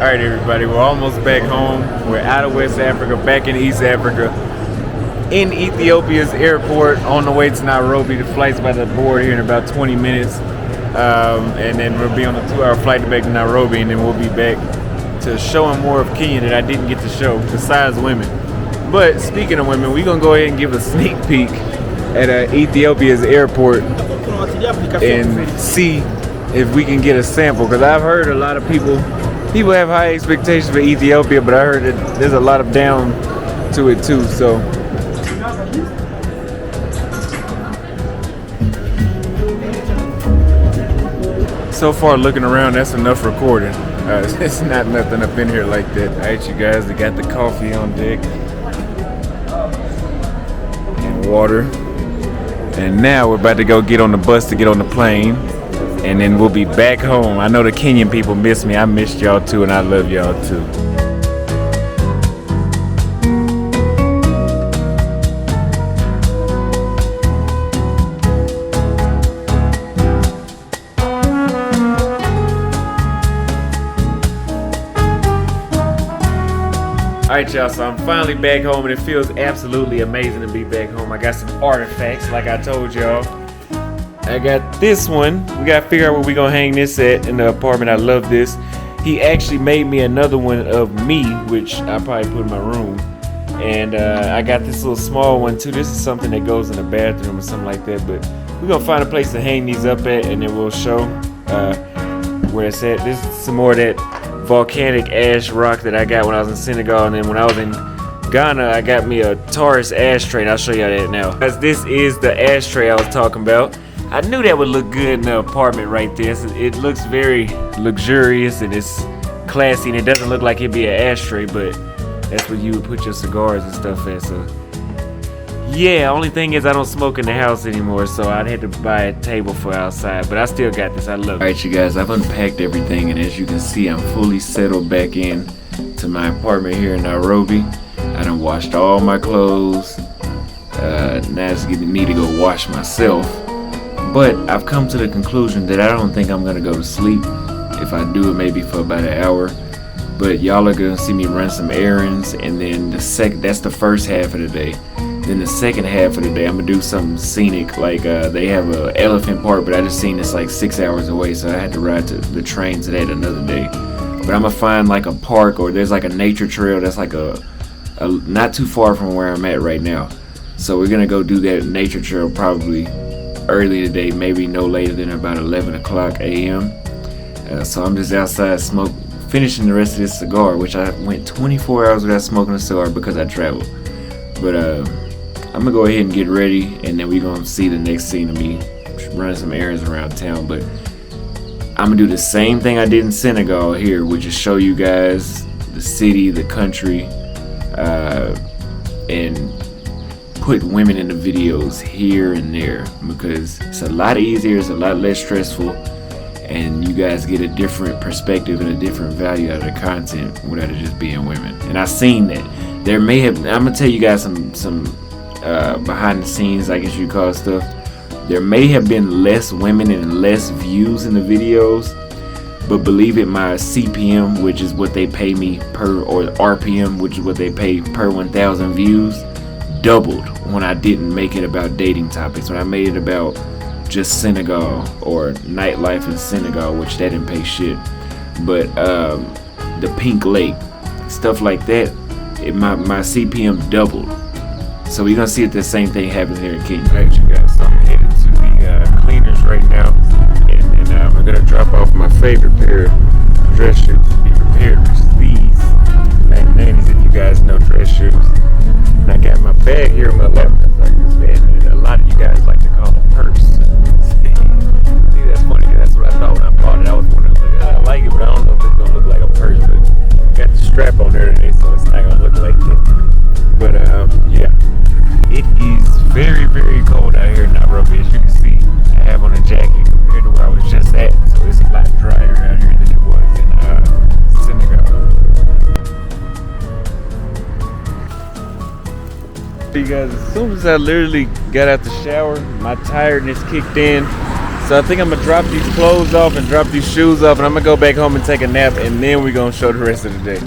All right, everybody, we're almost back home. We're out of West Africa, back in East Africa, in Ethiopia's airport, on the way to Nairobi. The flight's about to board here in about 20 minutes, and then we'll be on a 2-hour flight back to Nairobi, and then we'll be back to showing more of Kenya that I didn't get to show, besides women. But speaking of women, we're gonna go ahead and give a sneak peek at Ethiopia's airport and see if we can get a sample, because I've heard a lot of people have high expectations for Ethiopia, but I heard that there's a lot of down to it too. So far looking around, that's enough recording. It's not nothing up in here like that. Alright, you guys, we got the coffee on deck and water, and now we're about to go get on the bus to get on the plane, and then we'll be back home. I know the Kenyan people miss me. I missed y'all too, and I love y'all too. Alright, y'all, so I'm finally back home, and it feels absolutely amazing to be back home. I got some artifacts, like I told y'all. I got this one. We gotta figure out where we gonna hang this at in the apartment. I love this. He actually made me another one of me, which I probably put in my room. And I got this little small one too. This is something that goes in the bathroom or something like that. But we're gonna find a place to hang these up at, and then we'll show where it's at. This is some more of that volcanic ash rock that I got when I was in Senegal, and then when I was in Ghana, I got me a Taurus ashtray, and I'll show you that now. Guys, this is the ashtray I was talking about. I knew that would look good in the apartment right there. So it looks very luxurious and it's classy, and it doesn't look like it'd be an ashtray, but that's where you would put your cigars and stuff at. So yeah, only thing is I don't smoke in the house anymore, so I'd have to buy a table for outside, but I still got this. I love it. Alright, you guys, I've unpacked everything, and as you can see, I'm fully settled back in to my apartment here in Nairobi. I done washed all my clothes. Now it's getting me to go wash myself. But I've come to the conclusion that I don't think I'm gonna go to sleep. If I do, it maybe for about an hour. But y'all are gonna see me run some errands, and then that's the first half of the day. Then the second half of the day, I'm gonna do something scenic. Like they have an elephant park, but I just seen it's like 6 hours away, so I had to ride to the train to that another day. But I'm gonna find like a park, or there's like a nature trail that's like a not too far from where I'm at right now. So we're gonna go do that nature trail probably early today, maybe no later than about 11 o'clock a.m. So I'm just outside finishing the rest of this cigar, which I went 24 hours without smoking a cigar because I traveled. But I'm gonna go ahead and get ready, and then we're gonna see the next scene of me running some errands around town. But I'm gonna do the same thing I did in Senegal here, which is show you guys the city, the country, and put women in the videos here and there, because it's a lot easier, it's a lot less stressful, and you guys get a different perspective and a different value out of the content without it just being women. And I've seen that. I'm gonna tell you guys some behind the scenes, I guess you call it, stuff. There may have been less women and less views in the videos, but believe it, my CPM, which is what they pay me per, or RPM, which is what they pay per 1,000 views, doubled when I didn't make it about dating topics. When I made it about just Senegal or nightlife in Senegal, which that didn't pay shit, but the Pink Lake, stuff like that, my CPM doubled. So we're gonna see if the same thing happens here in Kenya. Alright, you guys, so I'm headed to the cleaners right now, and I'm gonna drop off my favorite pair of dress shoes to be prepared, which is these 1990s, if you guys know dress shoes. And I got my bag here on my lap. And a lot of you guys like to call it a purse. See, that's funny. That's what I thought when I bought it. I was wondering, I like it, but I don't know if it's gonna look like a purse. But got the strap on there today, so it's not gonna look like that. But yeah, it is very, very cold out here in Nairobi. As you can see, I have on a jacket compared to where I was just at, so it's a lot drier out here than it was in Senegal. You guys, as soon as I literally got out the shower, my tiredness kicked in. So I think I'm gonna drop these clothes off and drop these shoes off, and I'm gonna go back home and take a nap, and then we're gonna show the rest of the day.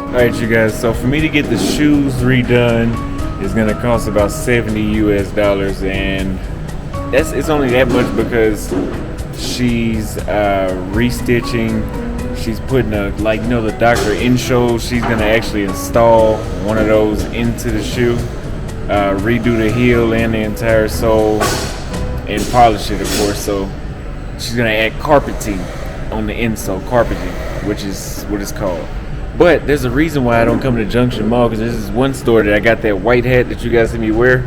Alright, you guys, so for me to get the shoes redone, it's gonna cost about $70 US, and it's only that much because she's restitching. She's putting the Dr. Inshow, she's gonna actually install one of those into the shoe, redo the heel and the entire sole, and polish it, of course. So she's gonna add carpeting on the insole, carpeting, which is what it's called. But there's a reason why I don't come to Junction Mall, because there's this one store that I got that white hat that you guys see me wear.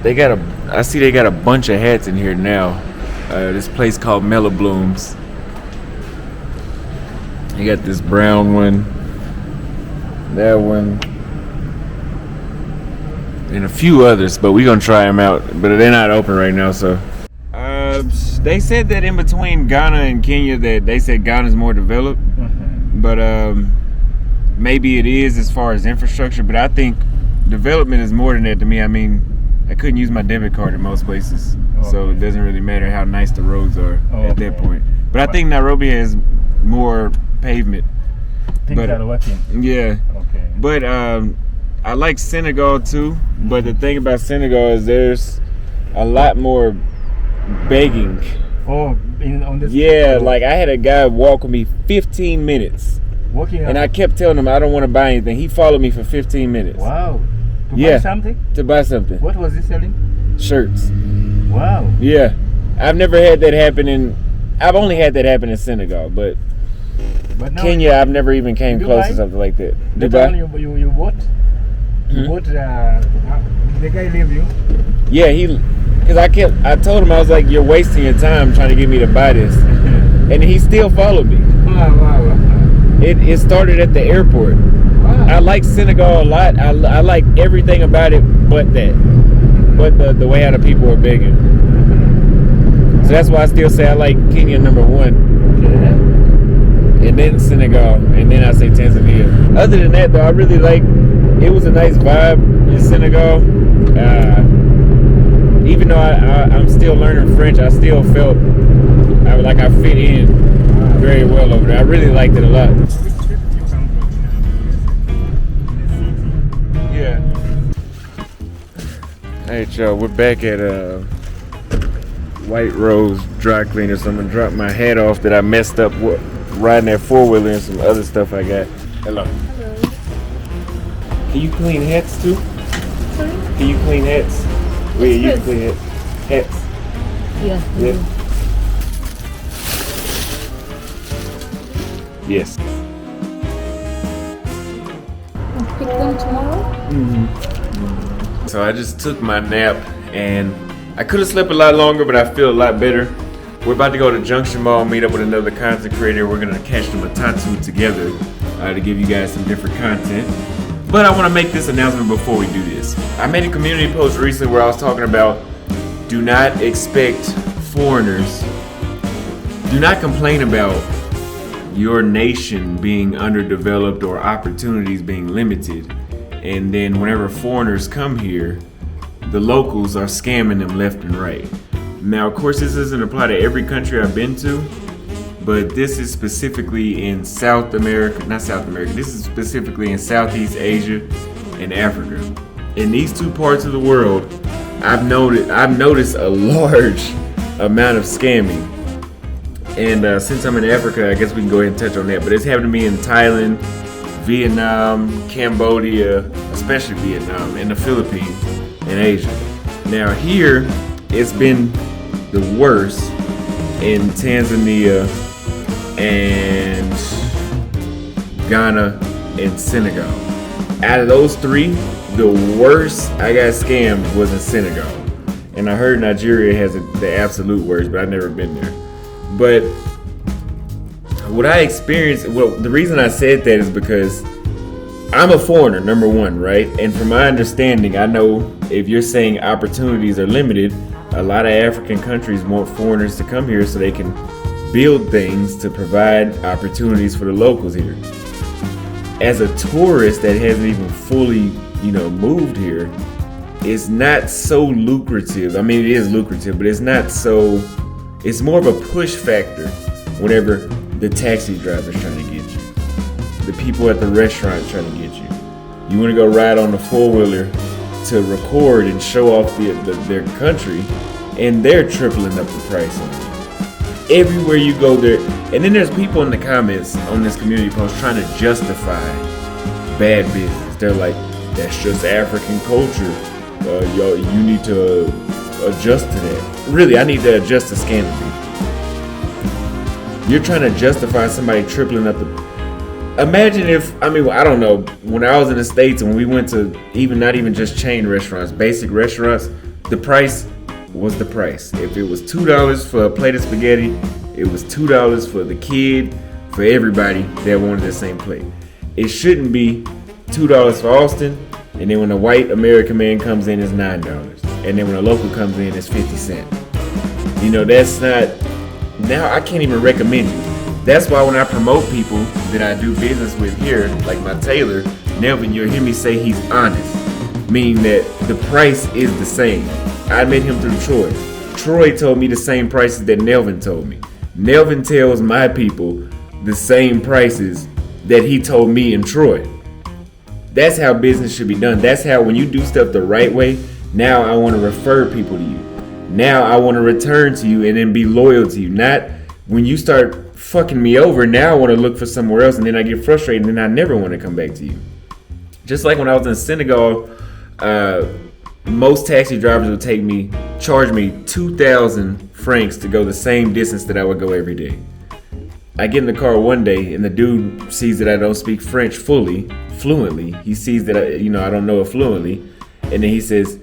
I see they got a bunch of hats in here now. This place called Mellow Blooms. You got this brown one, that one, and a few others, but we're gonna try them out. But they're not open right now, so. They said that in between Ghana and Kenya, that they said Ghana's more developed, but maybe it is as far as infrastructure. But I think development is more than that to me. I mean, I couldn't use my debit card in most places, so it doesn't really matter how nice the roads are at that point. But I think Nairobi has more pavement. Things are working. Yeah. Okay. But I like Senegal too. But the thing about Senegal is there's a lot more begging. Oh, on this. Yeah, like I had a guy walk with me 15 minutes. Walking. And I kept telling him I don't want to buy anything. He followed me for 15 minutes. Wow. To buy something? To buy something. What was he selling? Shirts. Wow. Yeah. I've never had that happen I've only had that happen in Senegal, but Kenya, I've never even came close to something like that. Dubai? You bought? You bought, the guy leave you? Yeah, because I told him, I was like, you're wasting your time trying to get me to buy this. And he still followed me. Wow. It started at the airport. Wow. I like Senegal a lot. I like everything about it but that. But the way how the people are begging. So that's why I still say I like Kenya number one. Okay. And then Senegal, and then I say Tanzania. Other than that, though, I really it was a nice vibe in Senegal. Even though I'm still learning French, I still felt like I fit in very well over there. I really liked it a lot. Yeah. Hey, y'all, we're back at White Rose Dry Cleaner, so I'm going to drop my hat off that I messed up riding that four-wheeler and some other stuff I got. Hello. Hello. Can you clean hats too? Sorry? Can you clean hats? Well, yeah, you can clean hats. Yeah. Yeah. Yes. I'll pick them tomorrow? So I just took my nap, and I could have slept a lot longer, but I feel a lot better. We're about to go to Junction Mall, meet up with another content creator. We're gonna catch them a tattoo together to give you guys some different content. But I wanna make this announcement before we do this. I made a community post recently where I was talking about do not expect foreigners, do not complain about your nation being underdeveloped or opportunities being limited. And then whenever foreigners come here, the locals are scamming them left and right. Now, of course, this doesn't apply to every country I've been to, but this is specifically in South America, not South America, this is specifically in Southeast Asia and Africa. In these two parts of the world, I've noticed a large amount of scamming. And since I'm in Africa, I guess we can go ahead and touch on that. But it's happened to me in Thailand, Vietnam, Cambodia, especially Vietnam, and the Philippines, and Asia. Now here, it's been the worst in Tanzania and Ghana and Senegal. Out of those three, the worst I got scammed was in Senegal. And I heard Nigeria has the absolute worst, but I've never been there. But what I experienced, the reason I said that is because I'm a foreigner, number one, right? And from my understanding, I know if you're saying opportunities are limited, a lot of African countries want foreigners to come here so they can build things to provide opportunities for the locals here. as a tourist that hasn't even fully, moved here, it's not so lucrative. I mean, it is lucrative, but it's not so. It's more of a push factor whenever the taxi driver's trying to get you, the people at the restaurant trying to get you. You want to go ride on the four-wheeler to record and show off their country, and they're tripling up the price on you. Everywhere you go there, and then there's people in the comments on this community post trying to justify bad business. They're like, that's just African culture. You need to adjust to that. Really, I need to adjust to scandal people. You're trying to justify somebody tripling up the. Imagine if, I don't know, when I was in the States and when we went to not even just chain restaurants, basic restaurants, the price was the price. If it was $2 for a plate of spaghetti, it was $2 for the kid, for everybody that wanted the same plate. It shouldn't be $2 for Auston, and then when a white American man comes in, it's $9. And then when a local comes in, it's 50 cents. That's not, now I can't even recommend you. That's why when I promote people that I do business with here, like my tailor, Nelvin, you'll hear me say he's honest, meaning that the price is the same. I met him through Troy. Troy told me the same prices that Nelvin told me. Nelvin tells my people the same prices that he told me in Troy. That's how business should be done. That's how when you do stuff the right way, now I want to refer people to you. Now I want to return to you and then be loyal to you. Not when you start fucking me over, now I want to look for somewhere else and then I get frustrated and then I never want to come back to you. Just like when I was in Senegal, most taxi drivers would charge me 2,000 francs to go the same distance that I would go every day. I get in the car one day and the dude sees that I don't speak French fluently. He sees that I don't know it fluently, and then he says,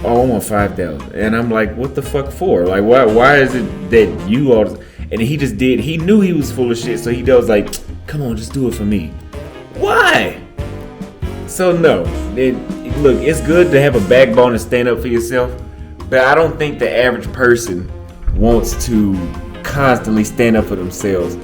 "Oh, I want 5,000." And I'm like, "What the fuck for? Like, why is it that you all?" And he just did. He knew he was full of shit, so he was like, "Come on, just do it for me." Why? So no, look, it's good to have a backbone and stand up for yourself, but I don't think the average person wants to constantly stand up for themselves.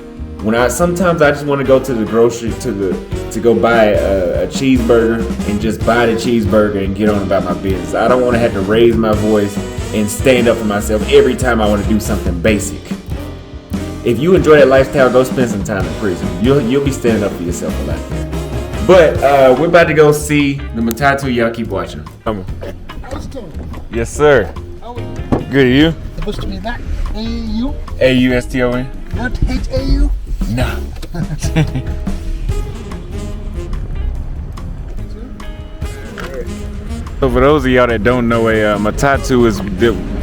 Sometimes I just want to go to the grocery to go buy a cheeseburger and just buy the cheeseburger and get on about my business. I don't want to have to raise my voice and stand up for myself every time I want to do something basic. If you enjoy that lifestyle, go spend some time in prison. You'll be standing up for yourself a lot there. But we're about to go see the Matatu. Y'all keep watching. Come on. Auston, Yes, sir. how are you? Good, you? Supposed to be that A-U, A-U-S-T-O-N? not H-A-U? No. So for those of y'all that don't know, a Matatu is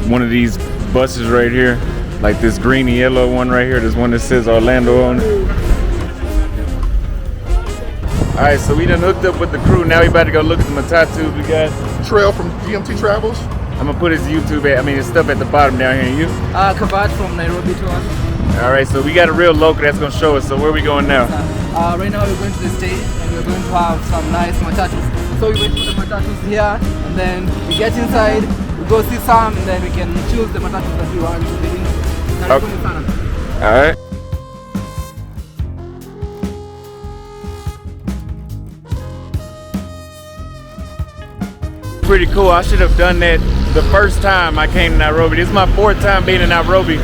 one of these buses right here, like this green and yellow one right here. There's one that says Orlando on it. All right, so we done hooked up with the crew. Now we about to go look at the Matatus we got. Trail from GMT Travels. I'm gonna put his YouTube his stuff at the bottom down here. And you? Kavat from Nairobi to us. All right, so we got a real local that's gonna show us. So where we going now? Right now we're going to the stage and we're going to have some nice matatus. So we wait for the matatus here and then we get inside, we go see some and then we can choose the matatus that we want to be in. Okay. All right. Pretty cool. I should have done that the first time I came to Nairobi. This is my fourth time being in Nairobi.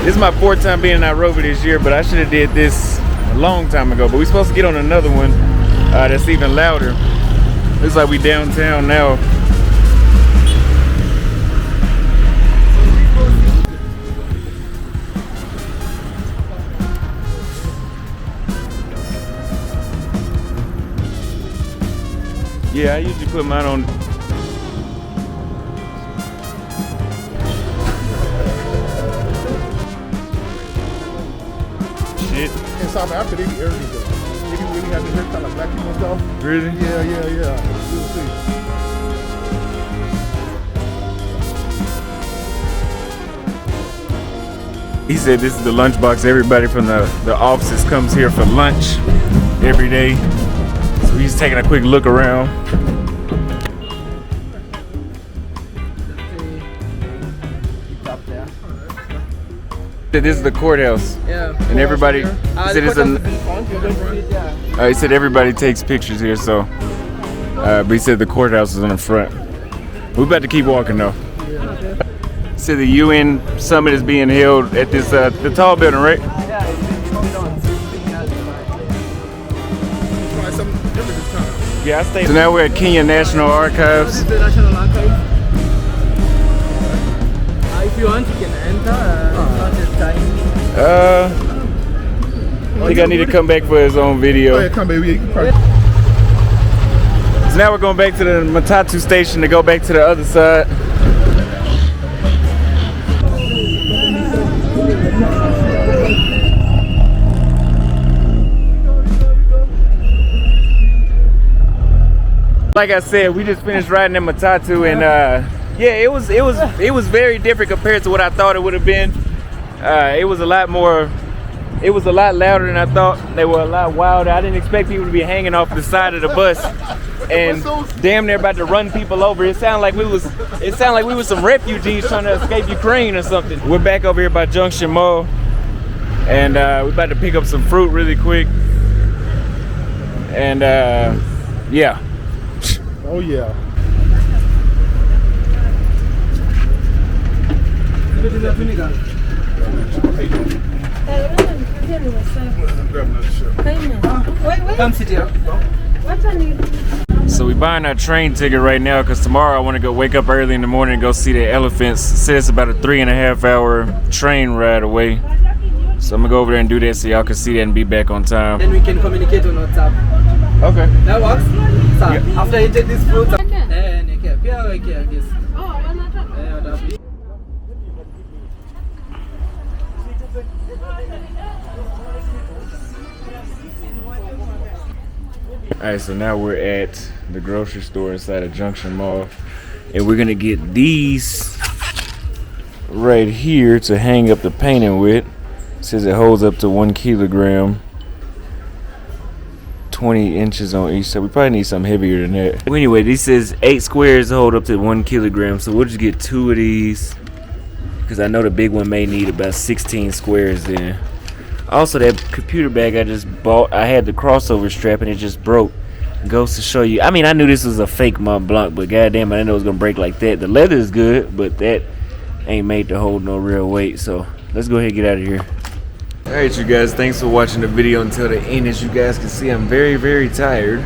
This is my fourth time being in Nairobi this year, but I should have did this a long time ago. But we're supposed to get on another one that's even louder. Looks like we downtown now. Yeah, I usually put mine on. Shit. In South Africa, they be everything good. They be really have the haircut like black people and stuff. Really? Yeah. You'll see. He said this is the lunchbox. Everybody from the offices comes here for lunch every day. So he's taking a quick look around. This is the courthouse. Yeah. And everybody The said it's courthouse a. is in front. You're going to see it, yeah. He said everybody takes pictures here, so. But he said the courthouse is in the front. We're about to keep walking though. So the UN summit is being held at this the tall building, right? Yeah, it's coming on. Try something different this time. Yeah, I stayed. So now we're at Kenya National This Archives. is the National Archives. If you want, you can enter. Not this time. I think I need to come back for his own video. Oh yeah, come baby. You can probably. So now we're going back to the Matatu station to go back to the other side. Like I said, we just finished riding in Matatu, and yeah, it was very different compared to what I thought it would have been. It was a lot more. It was a lot louder than I thought. They were a lot wilder. I didn't expect people to be hanging off the side of the bus and damn near about to run people over. It sounded like we was some refugees trying to escape Ukraine or something. We're back over here by Junction Mall, and we're about to pick up some fruit really quick. And yeah. Oh yeah. Come sit here. So we buying our train ticket right now because tomorrow I want to go wake up early in the morning and go see the elephants. It says it's about a 3.5 hour train ride away. So I'm gonna go over there and do that so y'all can see that and be back on time. Then we can communicate on WhatsApp. Okay. That works? So, Yeah. after you take this fruit, Okay. Alright, so now we're at the grocery store inside of Junction Mall, and we're gonna get these right here to hang up the painting with. It says it holds up to 1 kilogram, 20 inches on each side. We probably need something heavier than that. Well, anyway, this says 8 squares hold up to 1 kilogram, so we'll just get 2 of these because I know the big one may need about 16 squares then. Also, that computer bag I just bought, I had the crossover strap and it just broke. Goes to show you. I mean, I knew this was a fake Mont Blanc, but goddamn, I didn't know it was gonna break like that. The leather is good, but that ain't made to hold no real weight. So let's go ahead and get out of here. All right, you guys, thanks for watching the video until the end. As you guys can see, I'm very, very tired.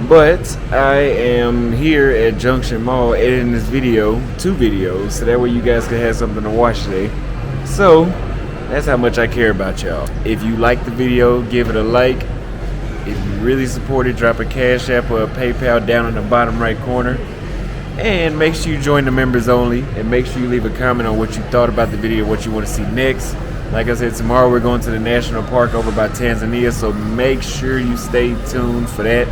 But I am here at Junction Mall editing this video, 2 videos, so that way you guys can have something to watch today. So that's how much I care about y'all. If you like the video, give it a like. If you really support it, drop a Cash App or a PayPal down in the bottom right corner. And make sure you join the members only. And make sure you leave a comment on what you thought about the video, what you want to see next. Like I said, tomorrow we're going to the national park over by Tanzania, so make sure you stay tuned for that.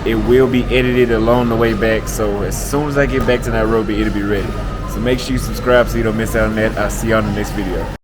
It will be edited along the way back, so as soon as I get back to Nairobi, it'll be ready. So make sure you subscribe so you don't miss out on that. I'll see you on the next video.